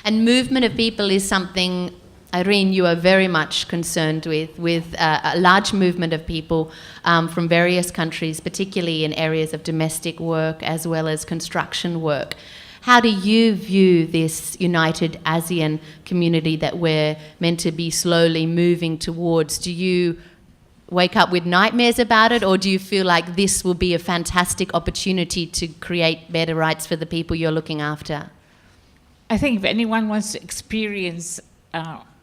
And movement of people is something, Irene, you are very much concerned with a large movement of people from various countries, particularly in areas of domestic work as well as construction work. How do you view this united ASEAN community that we're meant to be slowly moving towards? Do you wake up with nightmares about it, or do you feel like this will be a fantastic opportunity to create better rights for the people you're looking after? I think if anyone wants to experience,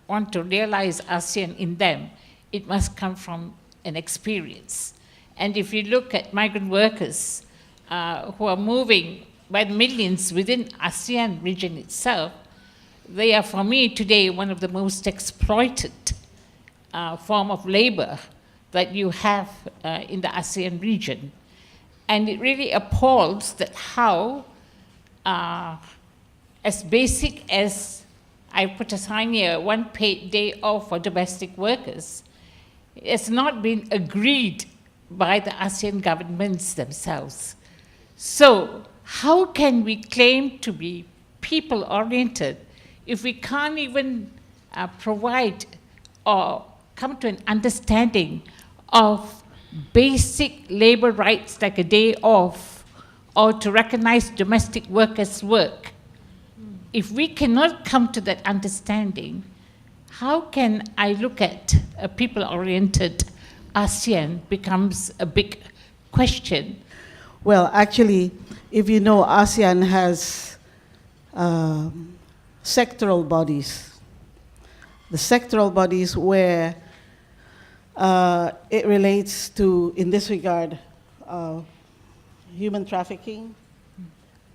want to realize ASEAN in them, it must come from an experience. And if you look at migrant workers who are moving by the millions within ASEAN region itself, they are, for me today, one of the most exploited form of labor that you have in the ASEAN region. And it really appalls that how, as basic as I put a sign here, one paid day off for domestic workers, it's not been agreed by the ASEAN governments themselves. So how can we claim to be people-oriented if we can't even provide or come to an understanding of basic labor rights like a day off or to recognize domestic workers' work? If we cannot come to that understanding, how can I look at a people-oriented ASEAN becomes a big question. Well, actually, if you know, ASEAN has sectoral bodies. The sectoral bodies where it relates to, in this regard, human trafficking,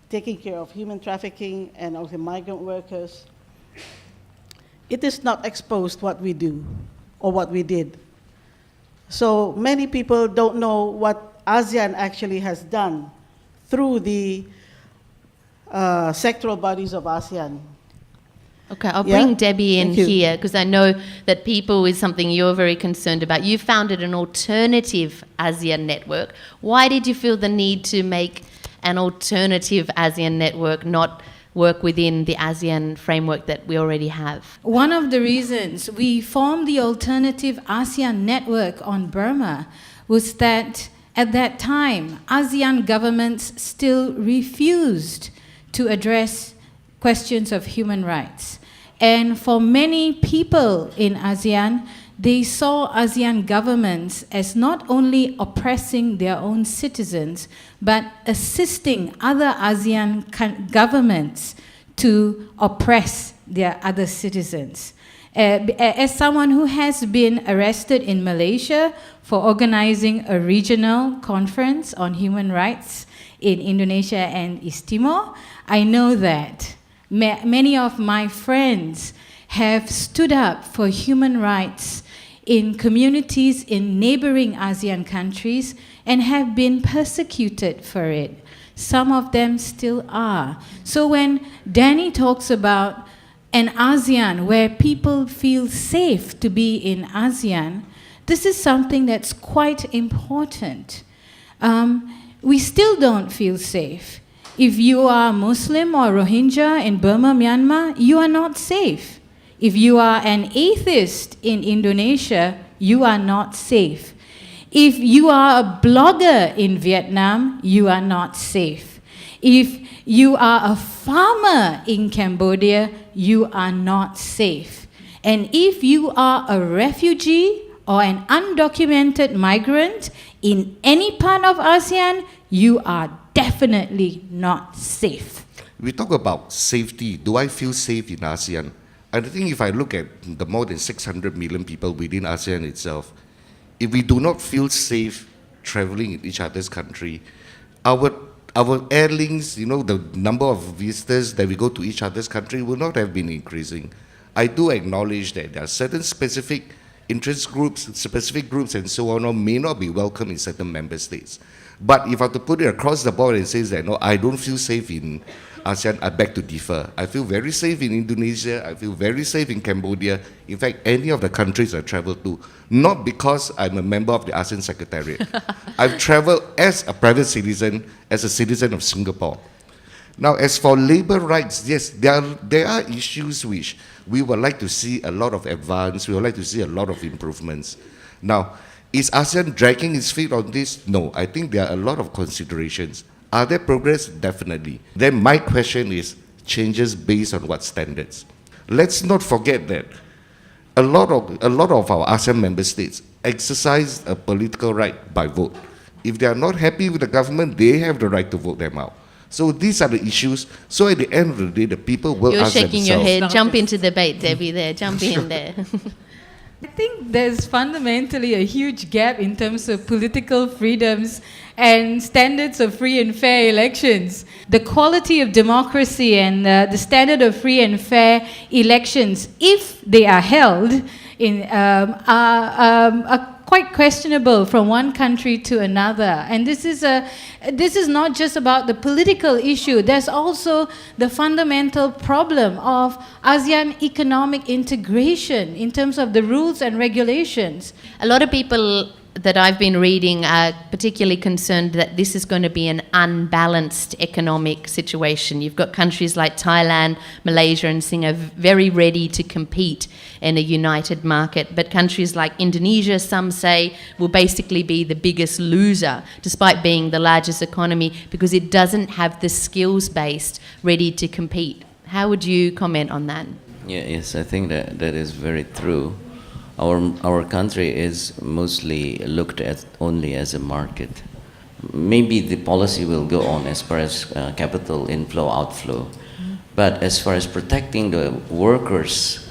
taking care of human trafficking and also migrant workers. It is not exposed what we do or what we did. So many people don't know what ASEAN actually has done through the sectoral bodies of ASEAN. Okay, I'll bring Debbie in here because I know that people is something you're very concerned about. You founded an alternative ASEAN network. Why did you feel the need to make an alternative ASEAN network, not work within the ASEAN framework that we already have? One of the reasons we formed the alternative ASEAN network on Burma was that at that time, ASEAN governments still refused to address questions of human rights. And for many people in ASEAN, they saw ASEAN governments as not only oppressing their own citizens, but assisting other ASEAN governments to oppress their other citizens. As someone who has been arrested in Malaysia for organizing a regional conference on human rights in Indonesia and East Timor, I know that many of my friends have stood up for human rights in communities in neighboring ASEAN countries and have been persecuted for it. Some of them still are. So when Danny talks about an ASEAN where people feel safe to be in ASEAN, this is something that's quite important. We still don't feel safe. If you are Muslim or Rohingya in Burma, Myanmar, you are not safe. If you are an atheist in Indonesia, you are not safe. If you are a blogger in Vietnam, you are not safe. If you are a farmer in Cambodia, you are not safe. And if you are a refugee or an undocumented migrant in any part of ASEAN, you are definitely not safe. We talk about safety. Do I feel safe in ASEAN? I think if I look at the more than 600 million people within ASEAN itself, if we do not feel safe traveling in each other's country, our airlinks, you know, the number of visitors that we go to each other's country will not have been increasing. I do acknowledge that there are certain specific interest groups, specific groups and so on, or may not be welcome in certain member states. But if I have to put it across the board and say that, no, I don't feel safe in ASEAN, I beg to differ. I feel very safe in Indonesia, I feel very safe in Cambodia, in fact, any of the countries I travel to, not because I'm a member of the ASEAN Secretariat. I've traveled as a private citizen, as a citizen of Singapore. Now, as for labor rights, yes, there are issues which we would like to see a lot of advance, we would like to see a lot of improvements. Now, is ASEAN dragging its feet on this? No, I think there are a lot of considerations. Are there progress? Definitely. Then my question is, changes based on what standards? Let's not forget that a lot of our ASEAN member states exercise a political right by vote. If they are not happy with the government, they have the right to vote them out. So these are the issues. So at the end of the day, the people will You're ask shaking themselves. your head. Jump into debate, Debbie. There, jump in there. I think there's fundamentally a huge gap in terms of political freedoms and standards of free and fair elections. The quality of democracy and the standard of free and fair elections, if they are held, are quite questionable from one country to another. And this is not just about the political issue. There's also the fundamental problem of ASEAN economic integration in terms of the rules and regulations. A lot of people that I've been reading are particularly concerned that this is going to be an unbalanced economic situation. You've got countries like Thailand, Malaysia and Singapore very ready to compete in a united market, but countries like Indonesia, some say, will basically be the biggest loser despite being the largest economy because it doesn't have the skills base ready to compete. How would you comment on that? Yes, I think that is very true. Our country is mostly looked at only as a market. Maybe the policy will go on as far as capital inflow, outflow. But as far as protecting the workers'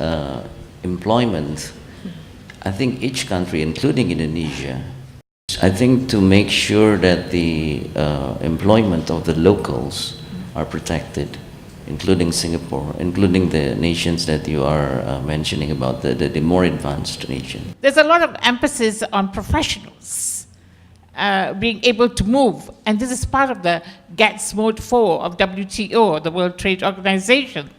employment, I think each country, including Indonesia, I think to make sure that the employment of the locals are protected, including Singapore, including the nations that you are mentioning about, the more advanced nation. There's a lot of emphasis on professionals being able to move, and this is part of the GATS Mode 4 of WTO, the World Trade Organization.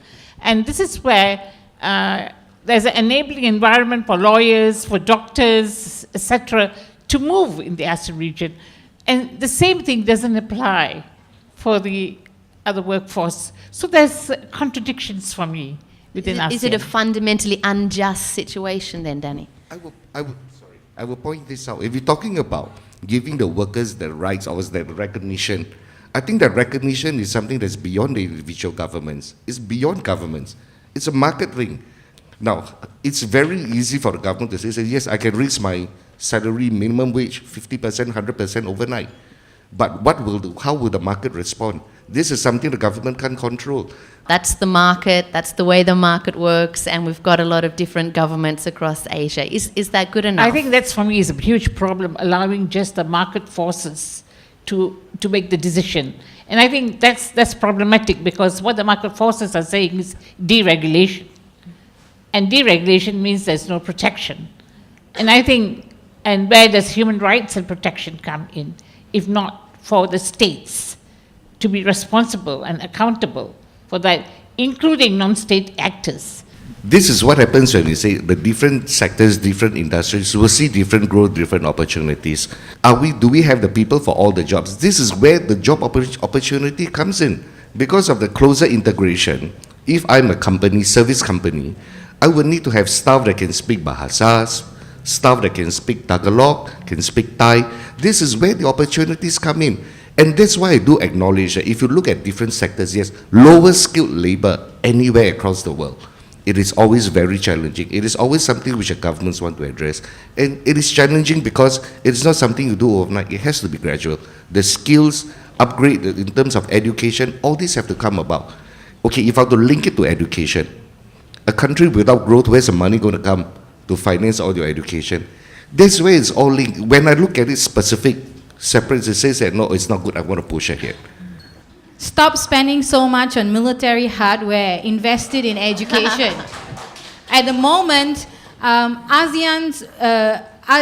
And this is where there's an enabling environment for lawyers, for doctors, etc., to move in the ASEAN region. And the same thing doesn't apply for the other workforce. So there's contradictions for me within ASEAN. Is it a fundamentally unjust situation then, Danny? I will point this out. If you're talking about giving the workers the rights or the recognition, I think that recognition is something that's beyond the individual governments. It's beyond governments. It's a market ring. Now, it's very easy for the government to say, yes, I can raise my salary minimum wage 50%, 100% overnight. But how will the market respond? This is something the government can't control. That's the market, that's the way the market works, and we've got a lot of different governments across Asia. Is that good enough? I think that's, for me, is a huge problem, allowing just the market forces to make the decision. And I think that's problematic, because what the market forces are saying is deregulation. And deregulation means there's no protection. And I think, and where does human rights and protection come in, if not for the states to be responsible and accountable for that, including non-state actors? This is what happens when we say the different sectors, different industries will see different growth, different opportunities. Do we have the people for all the jobs? This is where the job opportunity comes in. Because of the closer integration, if I'm a company, service company, I will need to have staff that can speak Bahasas, staff that can speak Tagalog, can speak Thai. This is where the opportunities come in. And that's why I do acknowledge that if you look at different sectors, yes, lower skilled labor anywhere across the world, it is always very challenging. It is always something which the governments want to address. And it is challenging because it is not something you do overnight. It has to be gradual. The skills upgrade in terms of education, all these have to come about. Okay, if I have to link it to education, a country without growth, where's the money going to come to finance all your education? That's where it's all linked. When I look at it specific, separate, it says that no, it's not good, I want to push ahead. Stop spending so much on military hardware, invest it in education. At the moment,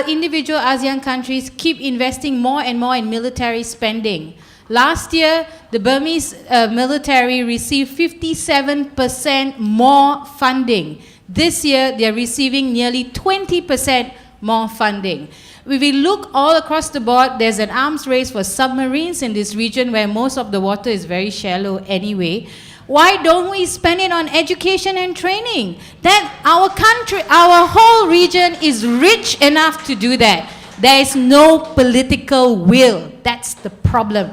individual ASEAN countries keep investing more and more in military spending. Last year, the Burmese military received 57% more funding. This year, they're receiving nearly 20% more funding. if we look all across the board, there's an arms race for submarines in this region where most of the water is very shallow anyway. Why don't we spend it on education and training? That our country, our whole region is rich enough to do that. There is no political will. That's the problem.